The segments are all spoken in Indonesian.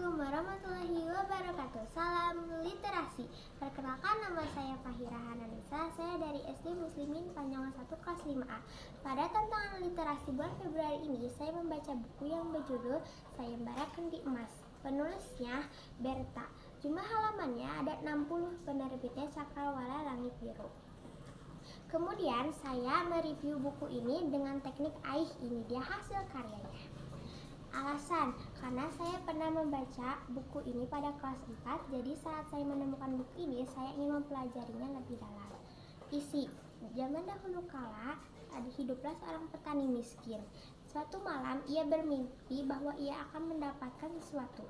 Assalamualaikum warahmatullahi wabarakatuh. Salam literasi. Perkenalkan, nama saya Fahira Hananisa. Saya dari SD Muslimin Panjangan 1 kelas 5A. Pada tantangan literasi bulan Februari ini, saya membaca buku yang berjudul Sayembara Kendi Emas. Penulisnya Berta. Jumlah halamannya ada 60, penerbitnya Cakrawala Langit Biru. Kemudian saya mereview buku ini dengan teknik AIH. Ini dia hasil karyanya. Alasan, karena saya pernah membaca buku ini pada kelas 4, jadi saat saya menemukan buku ini, saya ingin mempelajarinya lebih dalam. Isi, zaman dahulu kala, hiduplah seorang petani miskin. Suatu malam, ia bermimpi bahwa ia akan mendapatkan sesuatu.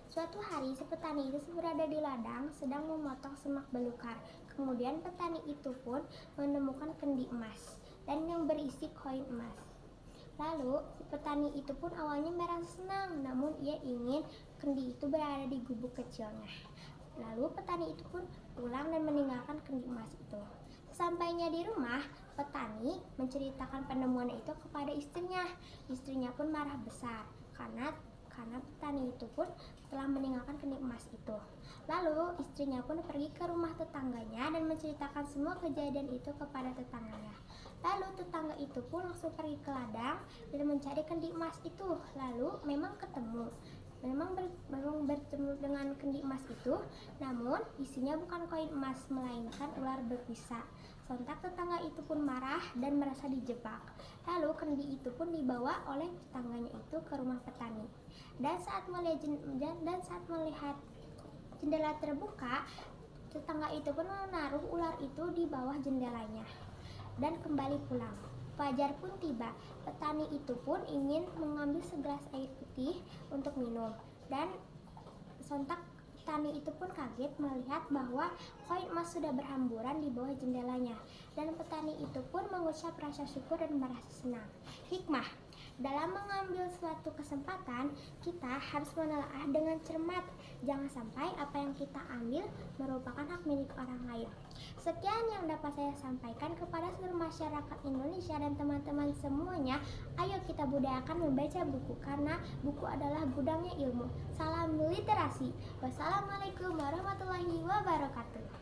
Suatu hari, si petani itu berada di ladang, sedang memotong semak belukar. Kemudian petani itu pun menemukan kendi emas, dan yang berisi koin emas. Lalu, si petani itu pun awalnya merasa senang, namun ia ingin kendi itu berada di gubuk kecilnya. Lalu, petani itu pun pulang dan meninggalkan kendi emas itu. Sesampainya di rumah, petani menceritakan penemuan itu kepada istrinya. Istrinya pun marah besar karena petani itu pun telah meninggalkan kendi emas itu. Lalu, istrinya pun pergi ke rumah tetangganya dan menceritakan semua kejadian itu kepada tetangganya. Lalu tetangga itu pun langsung pergi ke ladang dan mencari kendi emas itu. Lalu memang ketemu. Memang bertemu dengan kendi emas itu, namun isinya bukan koin emas melainkan ular berbisa. Sontak tetangga itu pun marah dan merasa dijebak. Lalu kendi itu pun dibawa oleh tetangganya itu ke rumah petani. Dan saat melihat jendela terbuka, tetangga itu pun menaruh ular itu di bawah jendelanya dan kembali pulang. Fajar pun tiba. Petani itu pun ingin mengambil segelas air putih untuk minum, dan sontak petani itu pun kaget melihat bahwa koin emas sudah berhamburan di bawah jendelanya, dan petani itu pun mengucap rasa syukur dan merasa senang. Hikmah: dalam mengambil suatu kesempatan, kita harus menelaah dengan cermat. Jangan sampai apa yang kita ambil merupakan hak milik orang lain. Sekian yang dapat saya sampaikan kepada seluruh masyarakat Indonesia dan teman-teman semuanya. Ayo kita budayakan membaca buku, karena buku adalah gudangnya ilmu. Salam literasi. Wassalamualaikum warahmatullahi wabarakatuh.